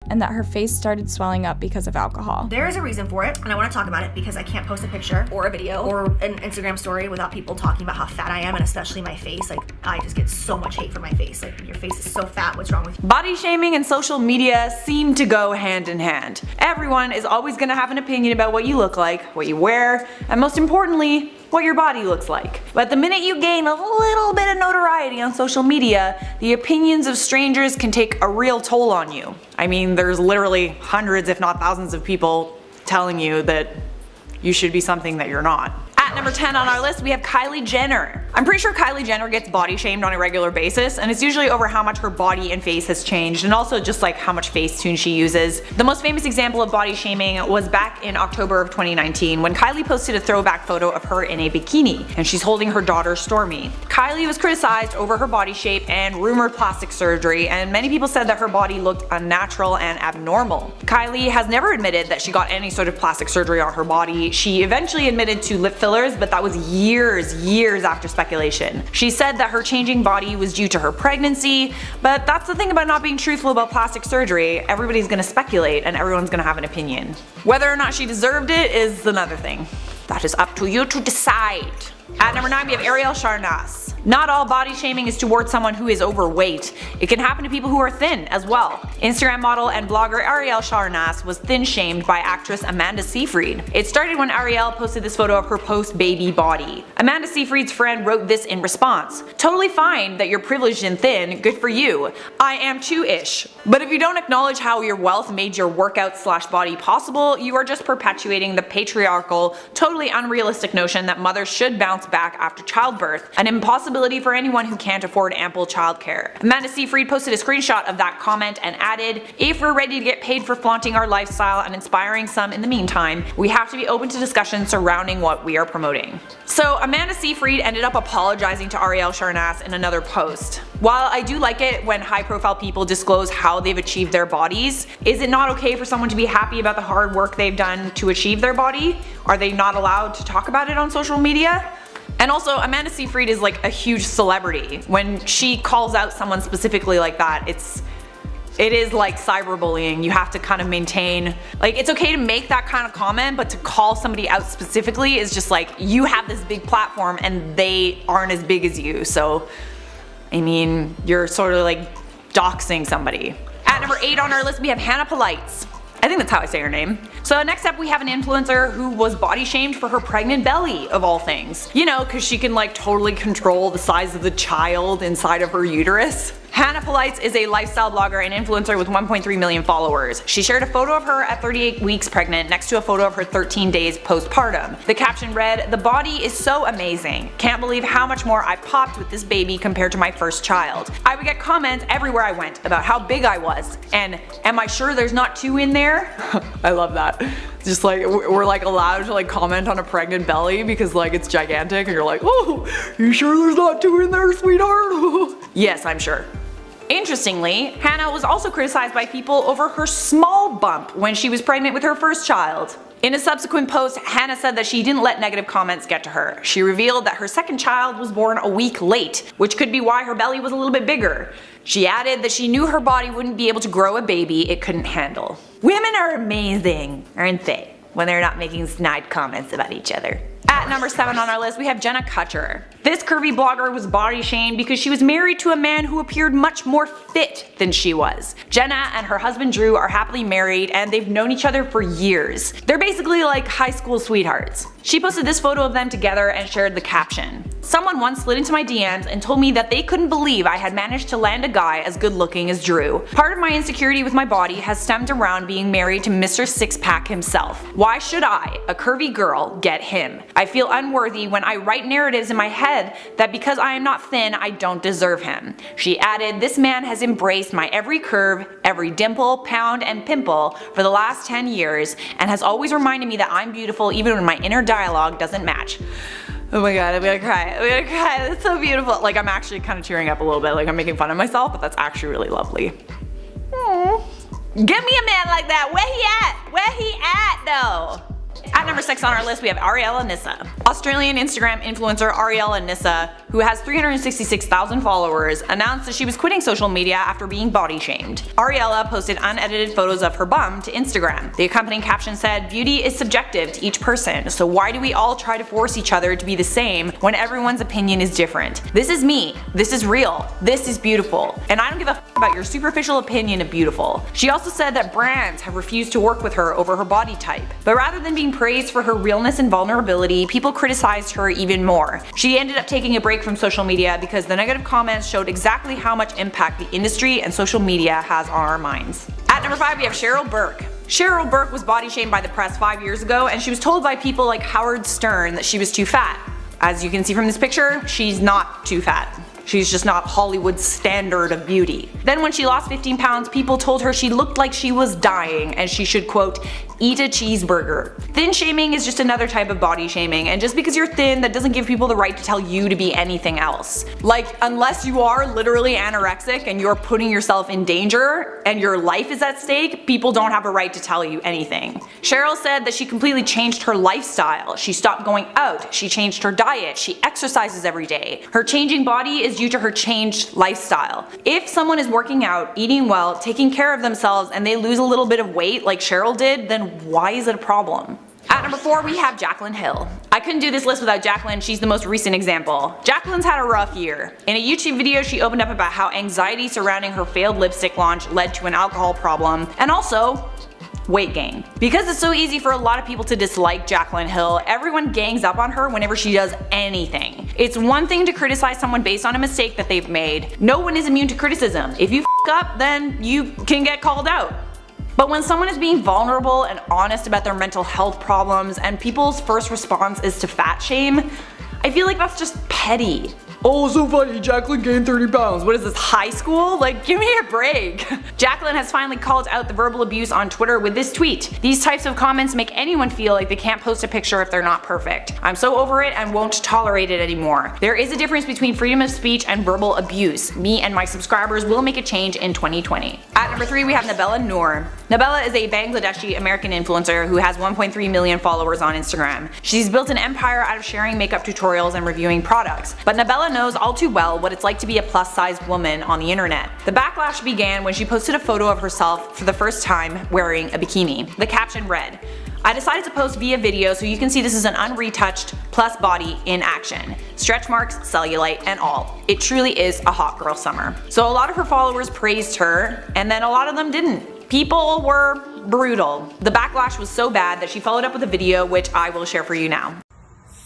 and that her face started swelling up because of alcohol. There is a reason for it, and I want to talk about it because I can't post a picture or a video or an Instagram story without people talking about how fat I am, and especially my face. Like, I just get so much hate for my face. Like, your face is so fat, what's wrong with you? Body shaming and social media seem to go hand in hand. Everyone is always gonna have an opinion about what you look like, what you wear, and most importantly, what your body looks like. But the minute you gain a little bit of notoriety on social media, the opinions of strangers can take a real toll on you. I mean, there's literally hundreds if not thousands of people telling you that you should be something that you're not. At number 10 on our list, we have Kylie Jenner. I'm pretty sure Kylie Jenner gets body shamed on a regular basis, and it's usually over how much her body and face has changed, and also just like how much Facetune she uses. The most famous example of body shaming was back in October of 2019 when Kylie posted a throwback photo of her in a bikini, and she's holding her daughter Stormy. Kylie was criticized over her body shape and rumored plastic surgery, and many people said that her body looked unnatural and abnormal. Kylie has never admitted that she got any sort of plastic surgery on her body. She eventually admitted to lip fillers, but that was years after speculation. She said that her changing body was due to her pregnancy, but that's the thing about not being truthful about plastic surgery. Everybody's gonna speculate and everyone's gonna have an opinion. Whether or not she deserved it is another thing. That is up to you to decide. At number 9, we have Arielle Charnas. Not all body shaming is towards someone who is overweight. It can happen to people who are thin as well. Instagram model and blogger Arielle Charnas was thin shamed by actress Amanda Seyfried. It started when Arielle posted this photo of her post-baby body. Amanda Seyfried's friend wrote this in response: "Totally fine that you're privileged and thin, good for you. I am too-ish. But if you don't acknowledge how your wealth made your workout/body possible, you are just perpetuating the patriarchal, totally unrealistic notion that mothers should bounce back after childbirth, an impossibility for anyone who can't afford ample childcare." Amanda Seyfried posted a screenshot of that comment and added, "If we're ready to get paid for flaunting our lifestyle and inspiring some in the meantime, we have to be open to discussion surrounding what we are promoting." So Amanda Seyfried ended up apologizing to Arielle Charnas in another post. While I do like it when high-profile people disclose how they've achieved their bodies, is it not okay for someone to be happy about the hard work they've done to achieve their body? Are they not allowed to talk about it on social media? And also, Amanda Seyfried is like a huge celebrity. When she calls out someone specifically like that, it is like cyberbullying. You have to kind of maintain, like, it's okay to make that kind of comment, but to call somebody out specifically is just like, you have this big platform and they aren't as big as you. So, I mean, you're sort of like doxing somebody. At number 8 on our list, we have Hannah Polites. I think that's how I say her name. So next up we have an influencer who was body shamed for her pregnant belly, of all things. You know, cause she can like totally control the size of the child inside of her uterus. Hannah Polites is a lifestyle blogger and influencer with 1.3 million followers. She shared a photo of her at 38 weeks pregnant next to a photo of her 13 days postpartum. The caption read, "The body is so amazing. Can't believe how much more I popped with this baby compared to my first child. I would get comments everywhere I went about how big I was, and am I sure there's not 2 in there?" I love that. Just like, we're like allowed to like comment on a pregnant belly because like it's gigantic and you're like, "Oh, you sure there's not 2 in there, sweetheart?" Yes, I'm sure. Interestingly, Hannah was also criticized by people over her small bump when she was pregnant with her first child. In a subsequent post, Hannah said that she didn't let negative comments get to her. She revealed that her second child was born a week late, which could be why her belly was a little bit bigger. She added that she knew her body wouldn't be able to grow a baby it couldn't handle. Women are amazing, aren't they? When they're not making snide comments about each other. At number 7 on our list, we have Jenna Kutcher. This curvy blogger was body shamed because she was married to a man who appeared much more fit than she was. Jenna and her husband Drew are happily married and they've known each other for years. They're basically like high school sweethearts. She posted this photo of them together and shared the caption. "Someone once slid into my DMs and told me that they couldn't believe I had managed to land a guy as good looking as Drew. Part of my insecurity with my body has stemmed around being married to Mr. Six-Pack himself. Why should I, a curvy girl, get him? I feel unworthy when I write narratives in my head that because I am not thin, I don't deserve him." She added, "This man has embraced my every curve, every dimple, pound, and pimple for the last 10 years and has always reminded me that I'm beautiful even when my inner dialogue doesn't match." Oh my god, I'm gonna cry. I'm gonna cry. That's so beautiful. Like, I'm actually kind of tearing up a little bit. Like, I'm making fun of myself, but that's actually really lovely. Aww. Give me a man like that. Where he at? Where he at though? At number 6 on our list, we have Ariella Nyssa. Australian Instagram influencer Ariella Nyssa, who has 366,000 followers, announced that she was quitting social media after being body shamed. Ariella posted unedited photos of her bum to Instagram. The accompanying caption said, "Beauty is subjective to each person, so why do we all try to force each other to be the same when everyone's opinion is different? This is me. This is real. This is beautiful. And I don't give a f about your superficial opinion of beautiful." She also said that brands have refused to work with her over her body type. But rather than being praised for her realness and vulnerability, people criticized her even more. She ended up taking a break from social media because the negative comments showed exactly how much impact the industry and social media has on our minds. At number 5 we have Cheryl Berk. Cheryl Berk was body shamed by the press 5 years ago, and she was told by people like Howard Stern that she was too fat. As you can see from this picture, she's not too fat. She's just not Hollywood's standard of beauty. Then when she lost 15 pounds, people told her she looked like she was dying and she should, quote, eat a cheeseburger. Thin shaming is just another type of body shaming, and just because you're thin, that doesn't give people the right to tell you to be anything else. Like, unless you are literally anorexic and you're putting yourself in danger and your life is at stake, people don't have a right to tell you anything. Cheryl said that she completely changed her lifestyle. She stopped going out, she changed her diet, she exercises every day. Her changing body is due to her changed lifestyle. If someone is working out, eating well, taking care of themselves, and they lose a little bit of weight like Cheryl did, then why is it a problem? At number 4 we have Jaclyn Hill. I couldn't do this list without Jaclyn, she's the most recent example. Jaclyn's had a rough year. In a YouTube video she opened up about how anxiety surrounding her failed lipstick launch led to an alcohol problem, and also weight gain. Because it's so easy for a lot of people to dislike Jaclyn Hill, everyone gangs up on her whenever she does anything. It's one thing to criticize someone based on a mistake that they've made. No one is immune to criticism. If you f up, then you can get called out. But when someone is being vulnerable and honest about their mental health problems and people's first response is to fat shame, I feel like that's just petty. Oh, so funny, Jaclyn gained 30 pounds. What is this, high school? Like, give me a break. Jaclyn has finally called out the verbal abuse on Twitter with this tweet. "These types of comments make anyone feel like they can't post a picture if they're not perfect. I'm so over it and won't tolerate it anymore. There is a difference between freedom of speech and verbal abuse. Me and my subscribers will make a change in 2020. At number 3 we have Nabela Noor. Nabela is a Bangladeshi American influencer who has 1.3 million followers on Instagram. She's built an empire out of sharing makeup tutorials and reviewing products. But Nabela knows all too well what it's like to be a plus-sized woman on the internet. The backlash began when she posted a photo of herself for the first time wearing a bikini. The caption read, "I decided to post via video so you can see this is an unretouched plus body in action. Stretch marks, cellulite, and all. It truly is a hot girl summer." So a lot of her followers praised her, and then a lot of them didn't. People were brutal. The backlash was so bad that she followed up with a video which I will share for you now.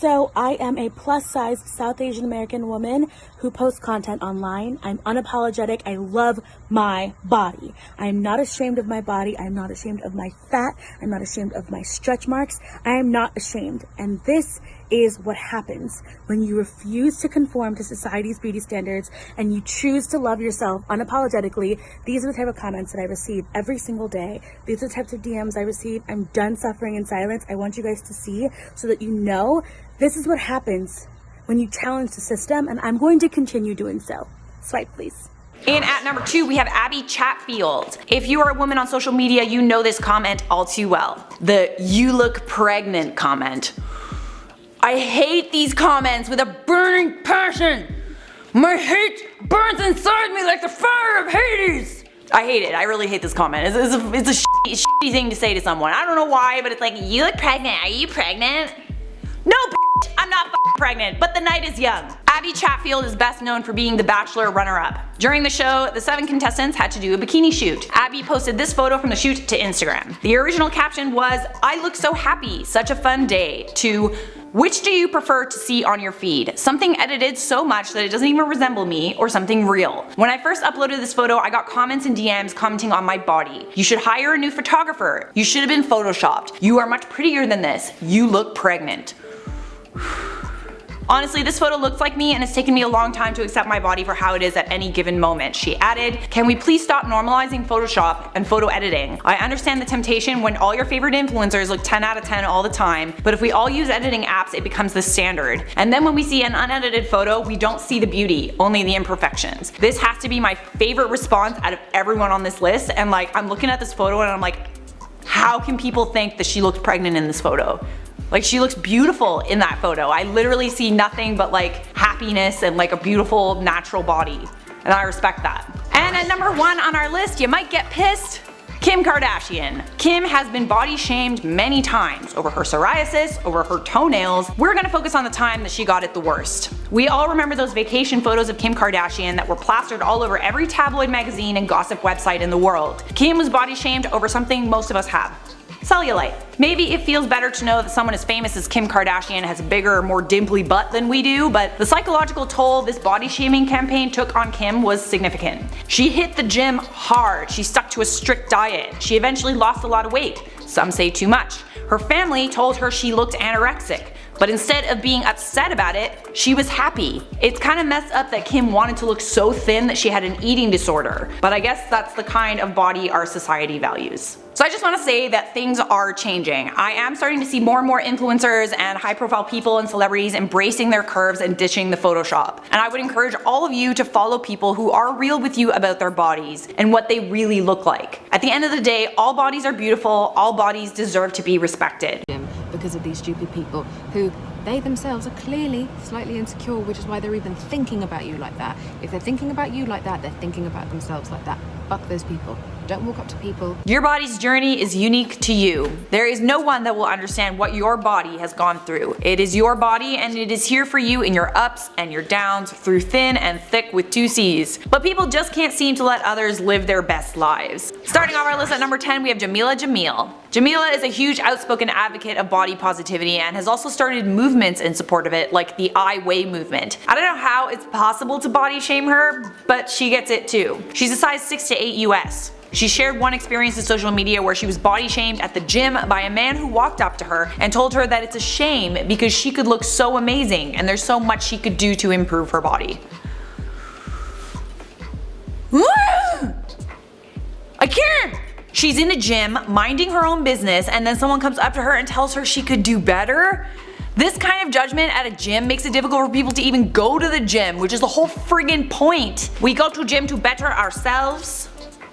So I am a plus-sized South Asian American woman who posts content online. I'm unapologetic. I love my body. I'm not ashamed of my body. I'm not ashamed of my fat. I'm not ashamed of my stretch marks. I am not ashamed. And this is what happens when you refuse to conform to society's beauty standards and you choose to love yourself unapologetically. These are the type of comments that I receive every single day. These are the types of DMs I receive. I'm done suffering in silence. I want you guys to see so that you know this is what happens when you challenge the system, and I'm going to continue doing so. Swipe, please. And at number 2 we have Abbie Chatfield. If you are a woman on social media, you know this comment all too well. The "you look pregnant" comment. I hate these comments with a burning passion. My hate burns inside me like the fire of Hades. I hate it. I really hate this comment. It's a shitty thing to say to someone. I don't know why, but it's like, "You look pregnant. Are you pregnant?" No, bitch, I'm not pregnant, but the night is young. Abbie Chatfield is best known for being the Bachelor runner-up. During the show, the 7 contestants had to do a bikini shoot. Abbie posted this photo from the shoot to Instagram. The original caption was, "I look so happy, such a fun day," to "Which do you prefer to see on your feed? Something edited so much that it doesn't even resemble me, or something real?" When I first uploaded this photo, I got comments and DMs commenting on my body. "You should hire a new photographer. You should have been photoshopped. You are much prettier than this. You look pregnant." Honestly, this photo looks like me and it's taken me a long time to accept my body for how it is at any given moment. She added, "Can we please stop normalizing Photoshop and photo editing? I understand the temptation when all your favorite influencers look 10 out of 10 all the time, but if we all use editing apps, it becomes the standard. And then when we see an unedited photo, we don't see the beauty, only the imperfections." This has to be my favorite response out of everyone on this list, and like, I'm looking at this photo and I'm like, how can people think that she looks pregnant in this photo? Like, she looks beautiful in that photo. I literally see nothing but like happiness and like a beautiful natural body. And I respect that. And at number 1 on our list, you might get pissed, Kim Kardashian. Kim has been body shamed many times over her psoriasis, over her toenails. We're gonna focus on the time that she got it the worst. We all remember those vacation photos of Kim Kardashian that were plastered all over every tabloid magazine and gossip website in the world. Kim was body shamed over something most of us have: cellulite. Maybe it feels better to know that someone as famous as Kim Kardashian has a bigger, more dimply butt than we do, but the psychological toll this body shaming campaign took on Kim was significant. She hit the gym hard, she stuck to a strict diet, she eventually lost a lot of weight, some say too much. Her family told her she looked anorexic, but instead of being upset about it, she was happy. It's kind of messed up that Kim wanted to look so thin that she had an eating disorder, but I guess that's the kind of body our society values. So I just want to say that things are changing. I am starting to see more and more influencers and high profile people and celebrities embracing their curves and ditching the Photoshop. And I would encourage all of you to follow people who are real with you about their bodies and what they really look like. At the end of the day, all bodies are beautiful, all bodies deserve to be respected. Because of these stupid people who they themselves are clearly slightly insecure, which is why they're even thinking about you like that. If they're thinking about you like that, they're thinking about themselves like that. Fuck those people. Don't walk up to people. Your body's journey is unique to you. There is no one that will understand what your body has gone through. It is your body and it is here for you in your ups and your downs, through thin and thick with 2 C's. But people just can't seem to let others live their best lives. Starting off our list at number 10, we have Jameela Jameel. Jameela is a huge outspoken advocate of body positivity and has also started movements in support of it, like the I Weigh movement. I don't know how it's possible to body shame her, but she gets it too. She's a size 6 to 8 US. She shared one experience in social media where she was body shamed at the gym by a man who walked up to her and told her that it's a shame because she could look so amazing and there's so much she could do to improve her body. I can't! She's in a gym, minding her own business, and then someone comes up to her and tells her she could do better? This kind of judgment at a gym makes it difficult for people to even go to the gym, which is the whole friggin' point. We go to gym to better ourselves.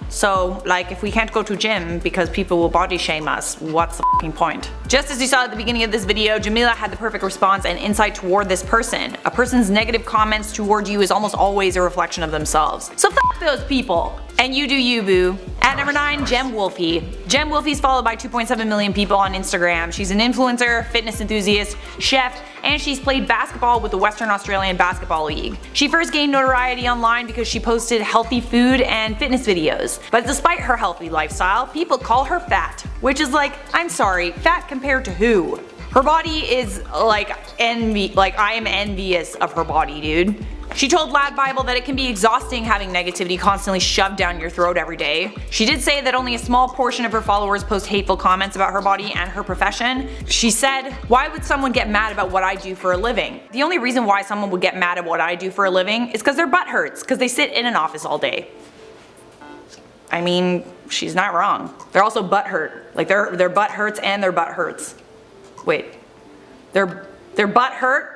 So, like, if we can't go to gym because people will body shame us, what's the f***ing point? Just as you saw at the beginning of this video, Jameela had the perfect response and insight toward this person. A person's negative comments toward you is almost always a reflection of themselves. So f*** those people. And you do you, boo. At number 9, Jem Wolfie. Jem Wolfie's followed by 2.7 million people on Instagram. She's an influencer, fitness enthusiast, chef, and she's played basketball with the Western Australian Basketball League. She first gained notoriety online because she posted healthy food and fitness videos. But despite her healthy lifestyle, people call her fat, which is like, I'm sorry, fat compared to who? Her body is like I am envious of her body, dude. She told Lad Bible that it can be exhausting having negativity constantly shoved down your throat every day. She did say that only a small portion of her followers post hateful comments about her body and her profession. She said, "Why would someone get mad about what I do for a living? The only reason why someone would get mad at what I do for a living is because their butt hurts, because they sit in an office all day." I mean, she's not wrong. They're also butt hurt. Like their butt hurts and their butt hurts. Wait, their butt hurt?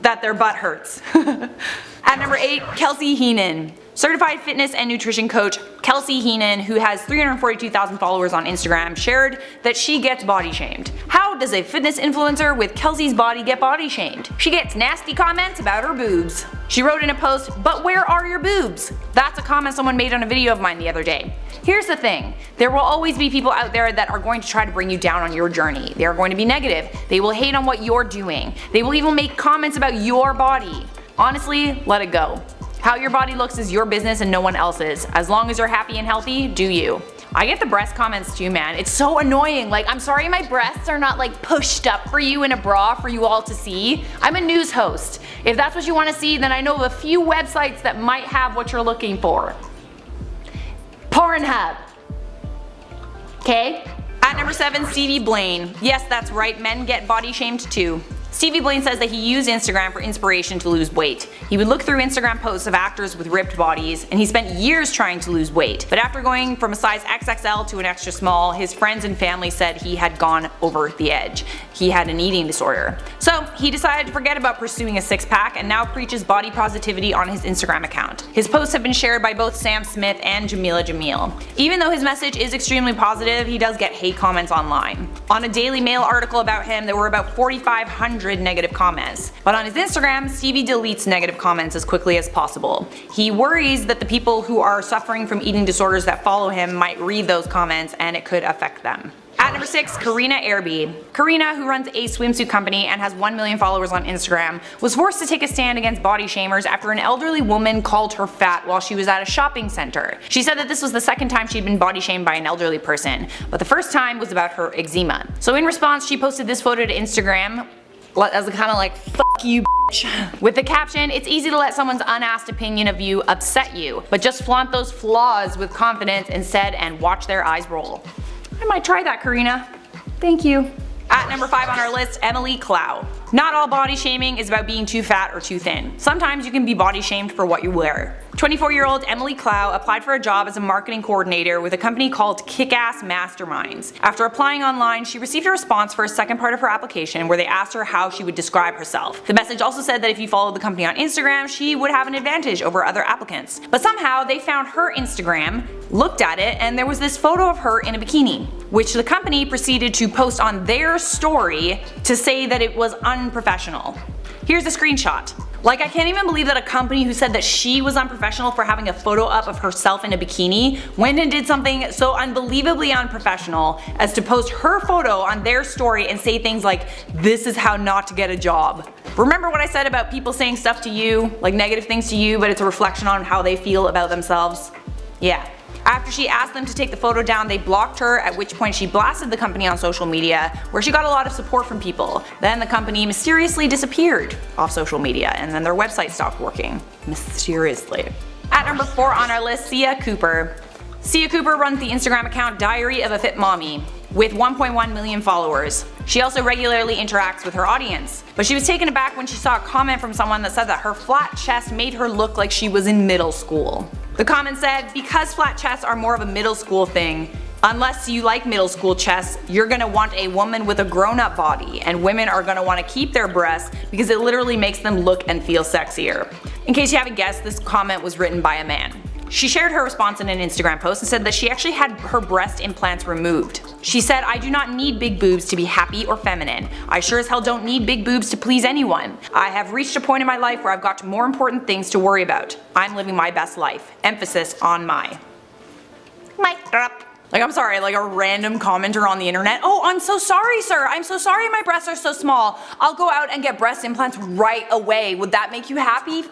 That their butt hurts. At number 8, Kelsey Heenan. Certified fitness and nutrition coach Kelsey Heenan, who has 342,000 followers on Instagram, shared that she gets body shamed. How does a fitness influencer with Kelsey's body get body shamed? She gets nasty comments about her boobs. She wrote in a post, "But where are your boobs?" That's a comment someone made on a video of mine the other day. Here's the thing, there will always be people out there that are going to try to bring you down on your journey. They are going to be negative. They will hate on what you're doing. They will even make comments about your body. Honestly, let it go. How your body looks is your business and no one else's. As long as you're happy and healthy, do you. I get the breast comments too, man. It's so annoying. Like, I'm sorry my breasts are not like pushed up for you in a bra for you all to see. I'm a news host. If that's what you want to see, then I know of a few websites that might have what you're looking for. Pornhub. Okay? At number 7, Stevie Blane. Yes, that's right, men get body shamed too. Stevie Blane says that he used Instagram for inspiration to lose weight. He would look through Instagram posts of actors with ripped bodies, and he spent years trying to lose weight. But after going from a size XXL to an extra small, his friends and family said he had gone over the edge. He had an eating disorder. So he decided to forget about pursuing a six-pack and now preaches body positivity on his Instagram account. His posts have been shared by both Sam Smith and Jameela Jameel. Even though his message is extremely positive, he does get hate comments online. On a Daily Mail article about him, there were about 4,500 negative comments. But on his Instagram, Stevie deletes negative comments as quickly as possible. He worries that the people who are suffering from eating disorders that follow him might read those comments and it could affect them. At number 6, Karina Airby. Karina, who runs a swimsuit company and has 1 million followers on Instagram, was forced to take a stand against body shamers after an elderly woman called her fat while she was at a shopping center. She said that this was the second time she'd been body shamed by an elderly person, but the first time was about her eczema. So in response, she posted this photo to Instagram as a kind of like, fuck you bitch, with the caption, "It's easy to let someone's unasked opinion of you upset you, but just flaunt those flaws with confidence instead and watch their eyes roll." I might try that, Karina. Thank you. At number 5 on our list, Emily Clow. Not all body shaming is about being too fat or too thin. Sometimes you can be body shamed for what you wear. 24-year-old Emily Clow applied for a job as a marketing coordinator with a company called Kick-Ass Masterminds. After applying online, she received a response for a second part of her application where they asked her how she would describe herself. The message also said that if you followed the company on Instagram, she would have an advantage over other applicants. But somehow they found her Instagram, looked at it, and there was this photo of her in a bikini, which the company proceeded to post on their story to say that it was unprofessional. Here's a screenshot. Like, I can't even believe that a company who said that she was unprofessional for having a photo up of herself in a bikini went and did something so unbelievably unprofessional as to post her photo on their story and say things like, "This is how not to get a job." Remember what I said about people saying stuff to you, like negative things to you, but it's a reflection on how they feel about themselves? Yeah. After she asked them to take the photo down, they blocked her, at which point she blasted the company on social media, where she got a lot of support from people. Then the company mysteriously disappeared off social media, and then their website stopped working. Mysteriously. At number 4 on our list, Sia Cooper. Sia Cooper runs the Instagram account Diary of a Fit Mommy, with 1.1 million followers. She also regularly interacts with her audience. But she was taken aback when she saw a comment from someone that said that her flat chest made her look like she was in middle school. The comment said, "Because flat chests are more of a middle school thing, unless you like middle school chests, you're gonna want a woman with a grown-up body, and women are gonna want to keep their breasts because it literally makes them look and feel sexier." In case you haven't guessed, this comment was written by a man. She shared her response in an Instagram post and said that she actually had her breast implants removed. She said, "I do not need big boobs to be happy or feminine. I sure as hell don't need big boobs to please anyone. I have reached a point in my life where I've got more important things to worry about. I'm living my best life. Emphasis on my." Mic drop. Like, I'm sorry, like a random commenter on the internet. "Oh, I'm so sorry, sir. I'm so sorry my breasts are so small. I'll go out and get breast implants right away. Would that make you happy?"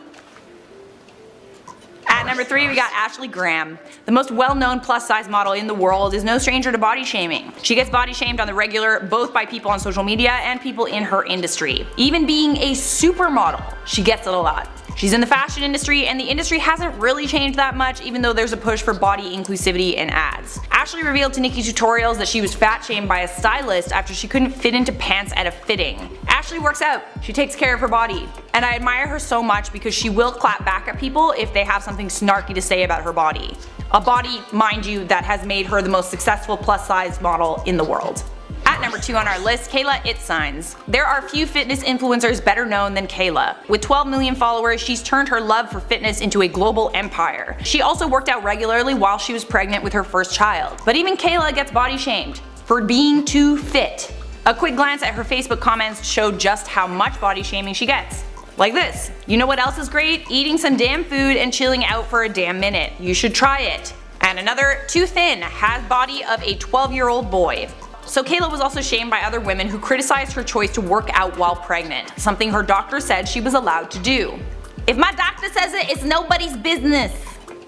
At number 3, we got Ashley Graham. The most well-known plus-size model in the world is no stranger to body shaming. She gets body shamed on the regular, both by people on social media and people in her industry. Even being a supermodel, she gets it a lot. She's in the fashion industry, and the industry hasn't really changed that much, even though there's a push for body inclusivity in ads. Ashley revealed to Nikki Tutorials that she was fat shamed by a stylist after she couldn't fit into pants at a fitting. Ashley works out. She takes care of her body. And I admire her so much because she will clap back at people if they have something snarky to say about her body. A body, mind you, that has made her the most successful plus-size model in the world. At number 2 on our list, Kayla Itsines. There are few fitness influencers better known than Kayla. With 12 million followers, she's turned her love for fitness into a global empire. She also worked out regularly while she was pregnant with her first child. But even Kayla gets body shamed for being too fit. A quick glance at her Facebook comments showed just how much body shaming she gets. Like this: "You know what else is great? Eating some damn food and chilling out for a damn minute. You should try it." And another, "Too thin, has body of a 12-year-old boy." So Kayla was also shamed by other women who criticized her choice to work out while pregnant, something her doctor said she was allowed to do. If my doctor says it, it's nobody's business.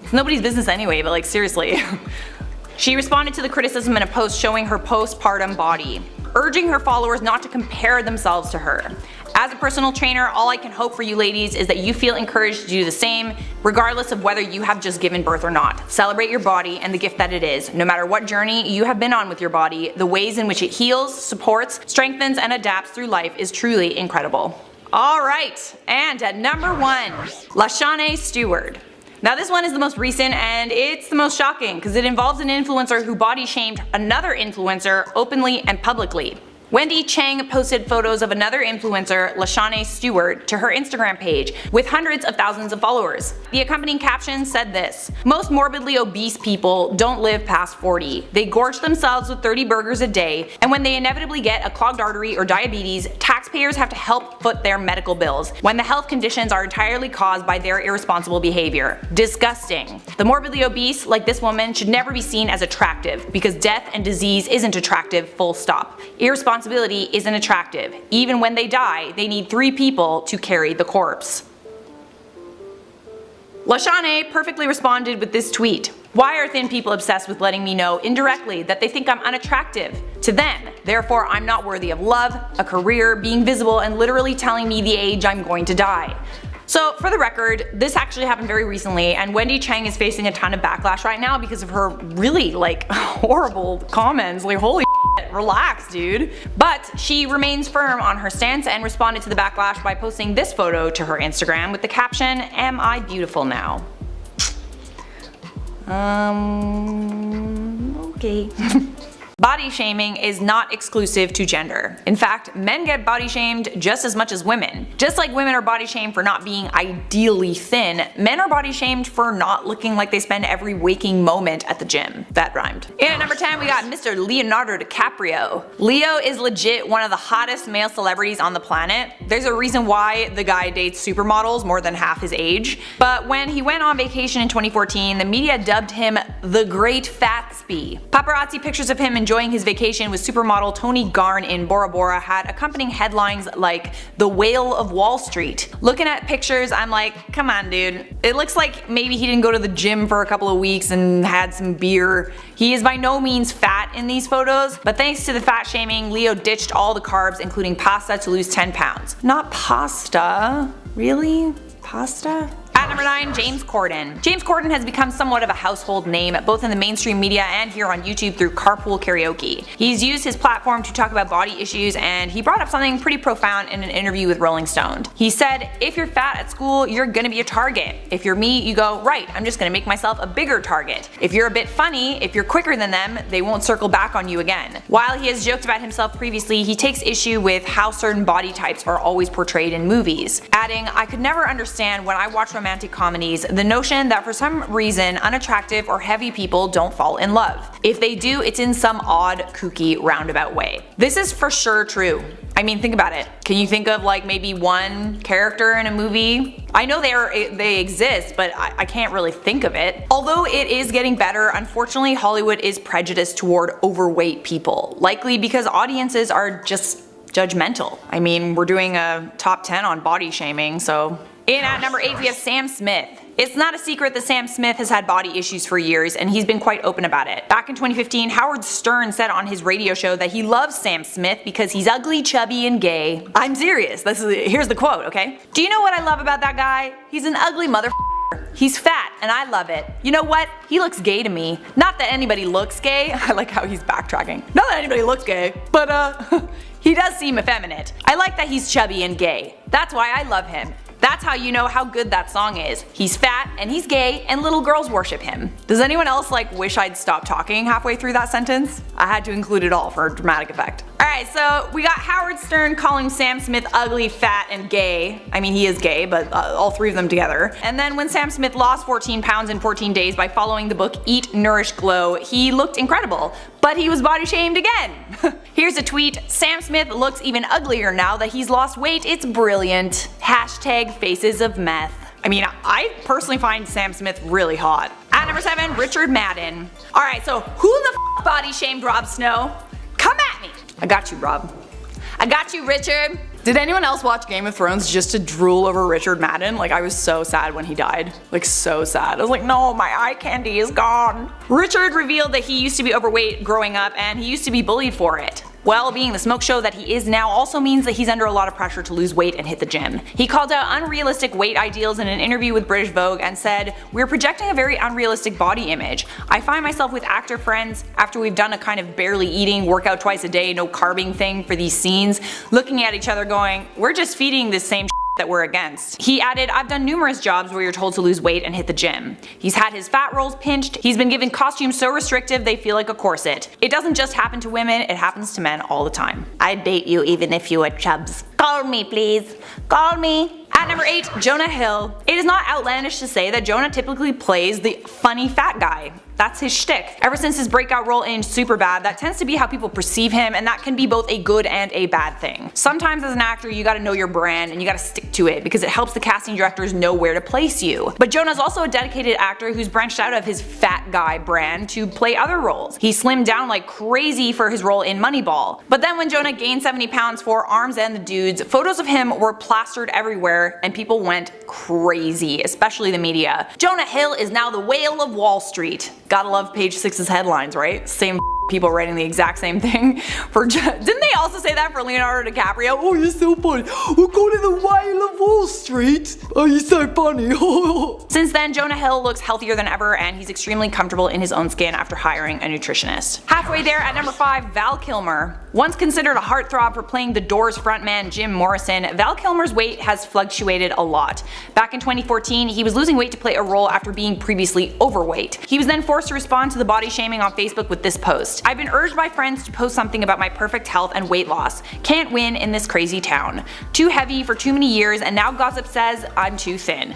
It's nobody's business anyway, but like, seriously. She responded to the criticism in a post showing her postpartum body, urging her followers not to compare themselves to her. As a personal trainer, all I can hope for you ladies is that you feel encouraged to do the same, regardless of whether you have just given birth or not. Celebrate your body and the gift that it is. No matter what journey you have been on with your body, the ways in which it heals, supports, strengthens, and adapts through life is truly incredible. Alright, and at number 1, Lashane Steward. Now this one is the most recent and it's the most shocking because it involves an influencer who body shamed another influencer openly and publicly. Wendy Chang posted photos of another influencer, Lashane Steward, to her Instagram page with hundreds of thousands of followers. The accompanying caption said this: "Most morbidly obese people don't live past 40. They gorge themselves with 30 burgers a day, and when they inevitably get a clogged artery or diabetes, taxpayers have to help foot their medical bills when the health conditions are entirely caused by their irresponsible behavior. Disgusting. The morbidly obese, like this woman, should never be seen as attractive because death and disease isn't attractive, full stop. Irresponsibility isn't attractive. Even when they die, they need 3 people to carry the corpse." Lashane perfectly responded with this tweet: "Why are thin people obsessed with letting me know indirectly that they think I'm unattractive? To them, therefore I'm not worthy of love, a career, being visible, and literally telling me the age I'm going to die." So for the record, this actually happened very recently, and Wendy Chang is facing a ton of backlash right now because of her really horrible comments. Holy shit, relax, dude. But she remains firm on her stance and responded to the backlash by posting this photo to her Instagram with the caption, "Am I beautiful now?" Okay. Body shaming is not exclusive to gender. In fact, men get body shamed just as much as women. Just like women are body shamed for not being ideally thin, men are body shamed for not looking like they spend every waking moment at the gym. That rhymed. And at number 10 we got Mr. Leonardo DiCaprio. Leo is legit one of the hottest male celebrities on the planet. There's a reason why the guy dates supermodels more than half his age. But when he went on vacation in 2014, the media dubbed him the Great Fatsby. Paparazzi pictures of him enjoying his vacation with supermodel Toni Garn in Bora Bora had accompanying headlines like "The Whale of Wall Street." Looking at pictures, I'm like, come on dude. It looks like maybe he didn't go to the gym for a couple of weeks and had some beer. He is by no means fat in these photos, but thanks to the fat shaming, Leo ditched all the carbs including pasta to lose 10 pounds. Not pasta. Really? Pasta? At number 9, James Corden. James Corden has become somewhat of a household name both in the mainstream media and here on YouTube through Carpool Karaoke. He's used his platform to talk about body issues, and he brought up something pretty profound in an interview with Rolling Stone. He said, "If you're fat at school, you're gonna be a target. If you're me, you go, right, I'm just gonna make myself a bigger target. If you're a bit funny, if you're quicker than them, they won't circle back on you again." While he has joked about himself previously, he takes issue with how certain body types are always portrayed in movies, adding, "I could never understand when I watch romantic comedies the notion that for some reason unattractive or heavy people don't fall in love. If they do, it's in some odd, kooky, roundabout way." This is for sure true. I mean, think about it. Can you think of maybe one character in a movie? I know they exist, but I can't really think of it. Although it is getting better, unfortunately Hollywood is prejudiced toward overweight people, likely because audiences are just judgmental. I mean, we're doing a top 10 on body shaming, so. And at number 8 we have Sam Smith. It's not a secret that Sam Smith has had body issues for years, and he's been quite open about it. Back in 2015, Howard Stern said on his radio show that he loves Sam Smith because he's ugly, chubby, and gay. I'm serious. Here's the quote, okay? "Do you know what I love about that guy? He's an ugly motherfucker. He's fat, and I love it. You know what? He looks gay to me. Not that anybody looks gay." I like how he's backtracking. Not that anybody looks gay, but he does seem effeminate. "I like that he's chubby and gay. That's why I love him. That's how you know how good that song is. He's fat and he's gay and little girls worship him." Does anyone else wish I'd stopped talking halfway through that sentence? I had to include it all for a dramatic effect. Alright, so we got Howard Stern calling Sam Smith ugly, fat, and gay. I mean, he is gay, but all 3 of them together. And then when Sam Smith lost 14 pounds in 14 days by following the book Eat, Nourish, Glow, he looked incredible. But he was body shamed again. Here's a tweet: "Sam Smith looks even uglier now that he's lost weight. It's brilliant. Hashtag faces of meth." I mean, I personally find Sam Smith really hot. At number 7, Richard Madden. Alright, so who the f body shamed Rob Snow? Come at me. I got you, Rob. I got you, Richard. Did anyone else watch Game of Thrones just to drool over Richard Madden? I was so sad when he died. So sad. I was like, no, my eye candy is gone. Richard revealed that he used to be overweight growing up and he used to be bullied for it. Well, being the smoke show that he is now also means that he's under a lot of pressure to lose weight and hit the gym. He called out unrealistic weight ideals in an interview with British Vogue and said, "We're projecting a very unrealistic body image. I find myself with actor friends, after we've done a kind of barely eating, workout twice a day, no carbing thing for these scenes, looking at each other going, we're just feeding this same that we're against." He added, "I've done numerous jobs where you're told to lose weight and hit the gym." He's had his fat rolls pinched, he's been given costumes so restrictive they feel like a corset. It doesn't just happen to women, it happens to men all the time. I'd date you even if you had chubs. Call me please. Call me. At number 8, Jonah Hill. It is not outlandish to say that Jonah typically plays the funny fat guy. That's his shtick. Ever since his breakout role in Superbad, that tends to be how people perceive him, and that can be both a good and a bad thing. Sometimes as an actor you gotta know your brand and you gotta stick to it because it helps the casting directors know where to place you. But Jonah's also a dedicated actor who's branched out of his fat guy brand to play other roles. He slimmed down like crazy for his role in Moneyball. But then when Jonah gained 70 pounds for Arms and the Dudes, photos of him were plastered everywhere and people went crazy, especially the media. Jonah Hill is now the whale of Wall Street. Gotta love Page 6's headlines, right? Same people writing the exact same thing for didn't they also say that for Leonardo DiCaprio? "Oh, you're so funny. We're going to the whale of Wall Street. Oh, you're so funny." Since then, Jonah Hill looks healthier than ever and he's extremely comfortable in his own skin after hiring a nutritionist. Halfway there at number 5, Val Kilmer. Once considered a heartthrob for playing The Doors frontman Jim Morrison, Val Kilmer's weight has fluctuated a lot. Back in 2014, he was losing weight to play a role after being previously overweight. He was then forced to respond to the body shaming on Facebook with this post. "I've been urged by friends to post something about my perfect health and weight loss. Can't win in this crazy town. Too heavy for too many years and now gossip says I'm too thin.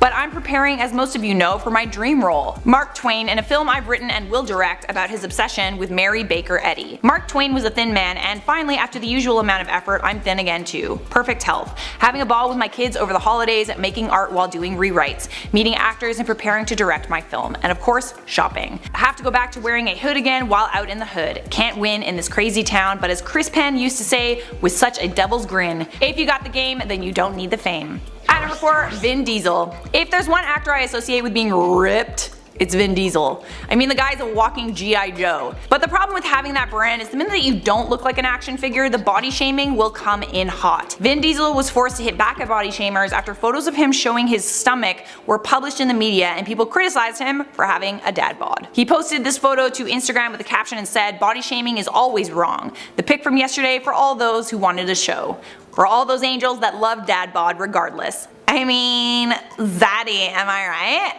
But I'm preparing, as most of you know, for my dream role, Mark Twain, in a film I've written and will direct about his obsession with Mary Baker Eddy. Mark Twain was a thin man, and finally, after the usual amount of effort, I'm thin again too. Perfect health. Having a ball with my kids over the holidays, making art while doing rewrites, meeting actors and preparing to direct my film, and of course, shopping. I have to go back to wearing a hood again while out in the hood. Can't win in this crazy town, but as Chris Penn used to say, with such a devil's grin, if you got the game, then you don't need the fame." At number 4, Vin Diesel. If there's one actor I associate with being ripped, it's Vin Diesel. I mean, the guy's a walking G.I. Joe. But the problem with having that brand is the minute that you don't look like an action figure, the body shaming will come in hot. Vin Diesel was forced to hit back at body shamers after photos of him showing his stomach were published in the media and people criticized him for having a dad bod. He posted this photo to Instagram with a caption and said, "Body shaming is always wrong. The pic from yesterday for all those who wanted a show. For all those angels that love dad bod regardless." I mean, Zaddy, am I right?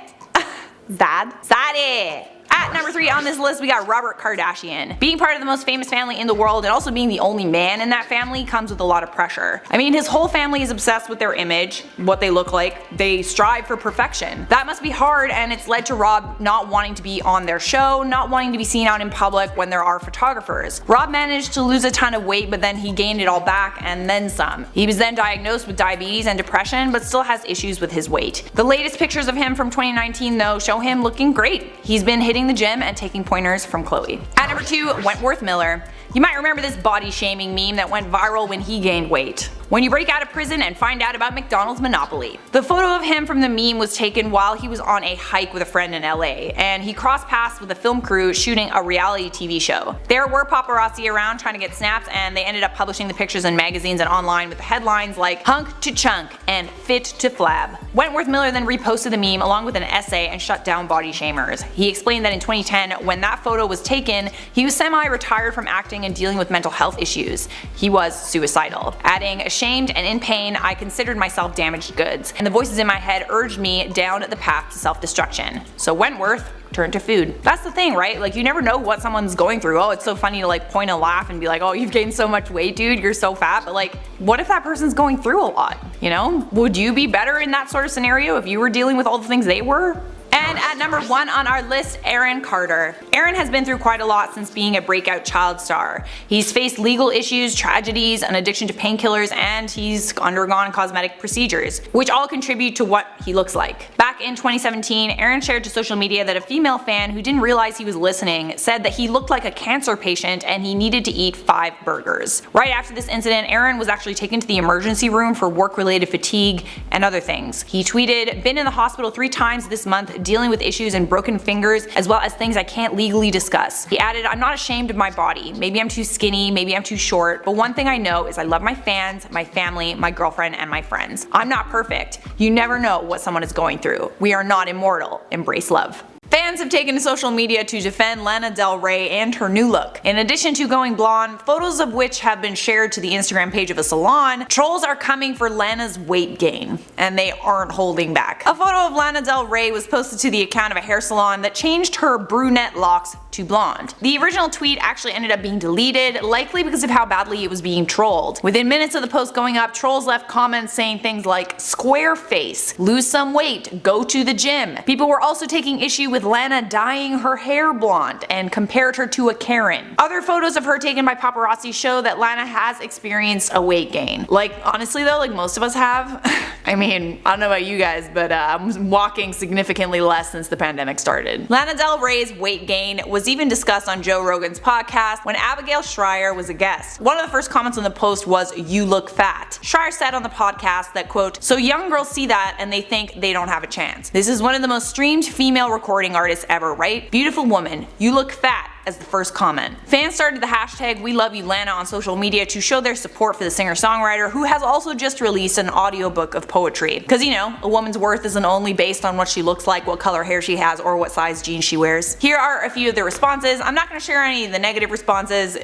Zaddy. At number 3 on this list, we got Robert Kardashian. Being part of the most famous family in the world and also being the only man in that family comes with a lot of pressure. I mean, his whole family is obsessed with their image, what they look like. They strive for perfection. That must be hard, and it's led to Rob not wanting to be on their show, not wanting to be seen out in public when there are photographers. Rob managed to lose a ton of weight, but then he gained it all back and then some. He was then diagnosed with diabetes and depression, but still has issues with his weight. The latest pictures of him from 2019 though show him looking great. He's been hitting the gym and taking pointers from Chloe. At number 2, Wentworth Miller. You might remember this body shaming meme that went viral when he gained weight. When you break out of prison and find out about McDonald's monopoly. The photo of him from the meme was taken while he was on a hike with a friend in LA, and he crossed paths with a film crew shooting a reality TV show. There were paparazzi around trying to get snaps, and they ended up publishing the pictures in magazines and online with the headlines like "Hunk to Chunk" and "Fit to Flab." Wentworth Miller then reposted the meme along with an essay and shut down body shamers. He explained that in 2010, when that photo was taken, he was semi-retired from acting and dealing with mental health issues. He was suicidal, adding, "Ashamed and in pain, I considered myself damaged goods, and the voices in my head urged me down the path to self-destruction." So Wentworth turned to food. That's the thing, right? Like, you never know what someone's going through. Oh, it's so funny to like point and laugh and be like, "Oh, you've gained so much weight, dude, you're so fat." But like, what if that person's going through a lot? You know? Would you be better in that sort of scenario if you were dealing with all the things they were? And at number 1 on our list, Aaron Carter. Aaron has been through quite a lot since being a breakout child star. He's faced legal issues, tragedies, an addiction to painkillers, and he's undergone cosmetic procedures, which all contribute to what he looks like. Back in 2017, Aaron shared to social media that a female fan who didn't realize he was listening said that he looked like a cancer patient and he needed to eat 5 burgers. Right after this incident, Aaron was actually taken to the emergency room for work-related fatigue and other things. He tweeted, "Been in the hospital 3 times this month dealing dealing with issues and broken fingers, as well as things I can't legally discuss. He added, I'm not ashamed of my body. Maybe I'm too skinny, maybe I'm too short, but one thing I know is I love my fans, my family, my girlfriend, and my friends. I'm not perfect. You never know what someone is going through. We are not immortal. Embrace love. Fans have taken to social media to defend Lana Del Rey and her new look. In addition to going blonde, photos of which have been shared to the Instagram page of a salon, trolls are coming for Lana's weight gain, and they aren't holding back. A photo of Lana Del Rey was posted to the account of a hair salon that changed her brunette locks to blonde. The original tweet actually ended up being deleted, likely because of how badly it was being trolled. Within minutes of the post going up, trolls left comments saying things like, square face, lose some weight, go to the gym. People were also taking issue with Lana dyeing her hair blonde and compared her to a Karen. Other photos of her taken by paparazzi show that Lana has experienced a weight gain. Like, honestly though, like most of us have. I mean, I don't know about you guys, but I'm walking significantly less since the pandemic started. Lana Del Rey's weight gain was even discussed on Joe Rogan's podcast when Abigail Schreier was a guest. One of the first comments on the post was, "You look fat." Schreier said on the podcast that, quote, "So young girls see that and they think they don't have a chance. This is one of the most streamed female recording artists ever, right? Beautiful woman, you look fat," as the first comment. Fans started the hashtag We Love You Lana on social media to show their support for the singer-songwriter, who has also just released an audiobook of poetry. Because you know, a woman's worth isn't only based on what she looks like, what color hair she has, or what size jeans she wears. Here are a few of the responses. I'm not going to share any of the negative responses.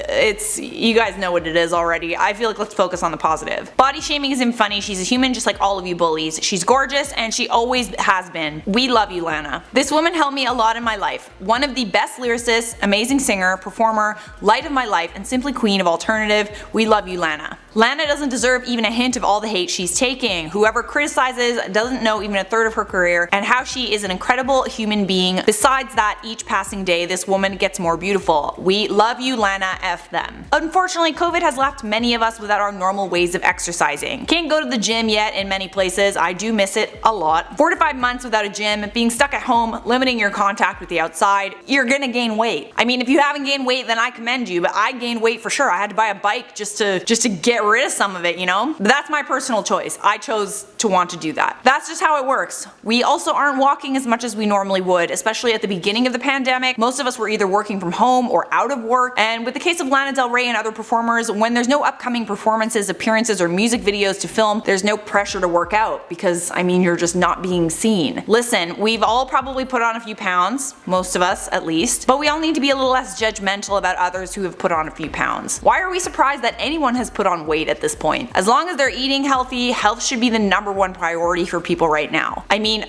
You guys know what it is already. I feel like let's focus on the positive. Body shaming isn't funny. She's a human just like all of you bullies. She's gorgeous and she always has been. We love you, Lana. This woman helped me a lot in my life. One of the best lyricists, amazing singer, performer, light of my life, and simply queen of alternative. We love you, Lana. Lana doesn't deserve even a hint of all the hate she's taking. Whoever criticizes doesn't know even a third of her career and how she is an incredible human being. Besides that, each passing day, this woman gets more beautiful. We love you, Lana. F them. Unfortunately, COVID has left many of us without our normal ways of exercising. Can't go to the gym yet in many places. I do miss it a lot. 4 to 5 months without a gym, being stuck at home, limiting your contact with the outside, you're gonna gain weight. I mean, if you haven't gained weight, then I commend you, but I gained weight for sure. I had to buy a bike just to get rid of some of it, you know? But that's my personal choice. I chose to want to do that. That's just how it works. We also aren't walking as much as we normally would, especially at the beginning of the pandemic. Most of us were either working from home or out of work, and with the case of Lana Del Rey and other performers, when there's no upcoming performances, appearances, or music videos to film, there's no pressure to work out because, I mean, you're just not being seen. Listen, we've all probably put on a few pounds, most of us at least, but we all need to be a little less judgmental about others who have put on a few pounds. Why are we surprised that anyone has put on weight at this point? As long as they're eating healthy, health should be the #1 priority for people right now. I mean,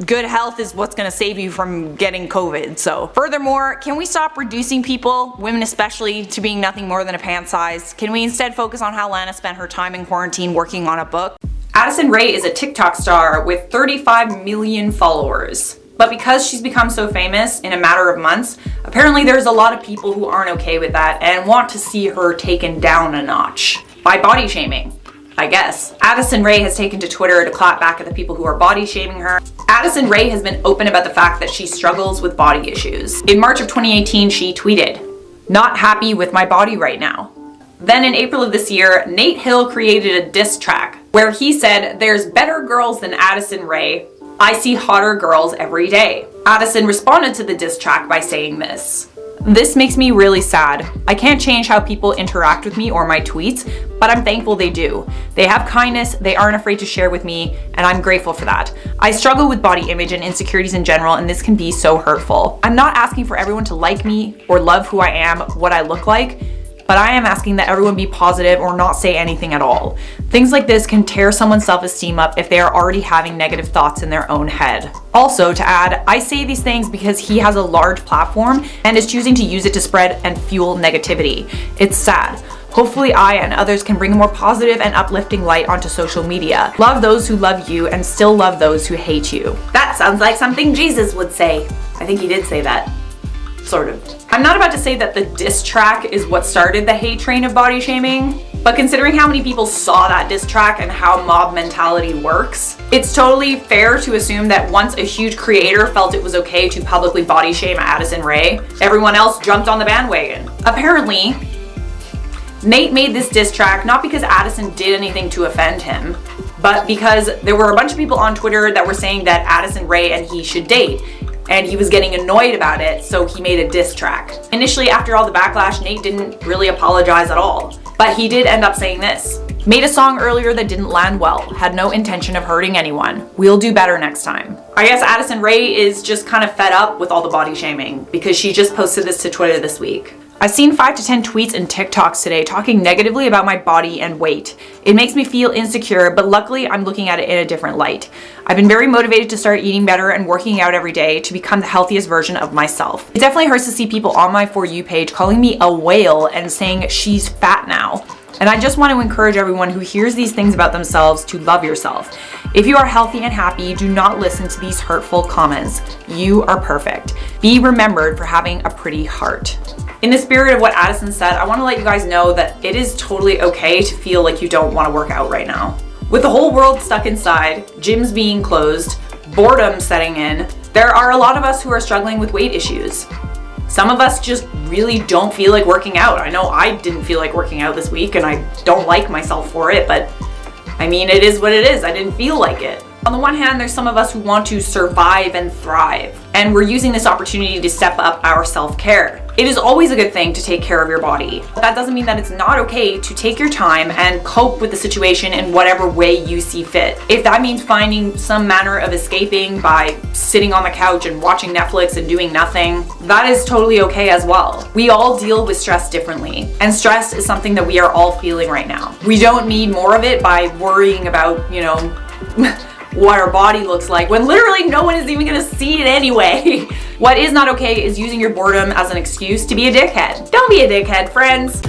good health is what's gonna save you from getting COVID, so. Furthermore, can we stop reducing people, women especially, to being nothing more than a pant size? Can we instead focus on how Lana spent her time in quarantine working on a book? Addison Rae is a TikTok star with 35 million followers. But because she's become so famous in a matter of months, apparently there's a lot of people who aren't okay with that and want to see her taken down a notch. By body shaming, I guess. Addison Rae has taken to Twitter to clap back at the people who are body shaming her. Addison Rae has been open about the fact that she struggles with body issues. In March of 2018, she tweeted, "Not happy with my body right now." Then in April of this year, Nate Hill created a diss track where he said, "There's better girls than Addison Rae. I see hotter girls every day." Addison responded to the diss track by saying this. "This makes me really sad. I can't change how people interact with me or my tweets, but I'm thankful they do. They have kindness, they aren't afraid to share with me, and I'm grateful for that. I struggle with body image and insecurities in general, and this can be so hurtful. I'm not asking for everyone to like me or love who I am, what I look like, but I am asking that everyone be positive or not say anything at all. Things like this can tear someone's self-esteem up if they are already having negative thoughts in their own head." Also, to add, I say these things because he has a large platform and is choosing to use it to spread and fuel negativity. It's sad. Hopefully I and others can bring a more positive and uplifting light onto social media. Love those who love you and still love those who hate you. That sounds like something Jesus would say. I think he did say that. Sort of. I'm not about to say that the diss track is what started the hate train of body shaming, but considering how many people saw that diss track and how mob mentality works, it's totally fair to assume that once a huge creator felt it was okay to publicly body shame Addison Rae, everyone else jumped on the bandwagon. Apparently, Nate made this diss track not because Addison did anything to offend him, but because there were a bunch of people on Twitter that were saying that Addison Rae and he should date, and he was getting annoyed about it, so he made a diss track. Initially, after all the backlash, Nate didn't really apologize at all, but he did end up saying this. Made a song earlier that didn't land well, had no intention of hurting anyone. We'll do better next time. I guess Addison Rae is just kind of fed up with all the body shaming because she just posted this to Twitter this week. I've seen 5 to 10 tweets and TikToks today talking negatively about my body and weight. It makes me feel insecure, but luckily I'm looking at it in a different light. I've been very motivated to start eating better and working out every day to become the healthiest version of myself. It definitely hurts to see people on my For You page calling me a whale and saying she's fat now. And I just want to encourage everyone who hears these things about themselves to love yourself. If you are healthy and happy, do not listen to these hurtful comments. You are perfect. Be remembered for having a pretty heart. In the spirit of what Addison said, I want to let you guys know that it is totally okay to feel like you don't want to work out right now. With the whole world stuck inside, gyms being closed, boredom setting in, there are a lot of us who are struggling with weight issues. Some of us just really don't feel like working out. I know I didn't feel like working out this week and I don't like myself for it, but I mean, it is what it is. I didn't feel like it. On the one hand, there's some of us who want to survive and thrive, and we're using this opportunity to step up our self-care. It is always a good thing to take care of your body. That doesn't mean that it's not okay to take your time and cope with the situation in whatever way you see fit. If that means finding some manner of escaping by sitting on the couch and watching Netflix and doing nothing, that is totally okay as well. We all deal with stress differently, and stress is something that we are all feeling right now. We don't need more of it by worrying about, you know, what our body looks like when literally no one is even gonna see it anyway. What is not okay is using your boredom as an excuse to be a dickhead. Don't be a dickhead, friends.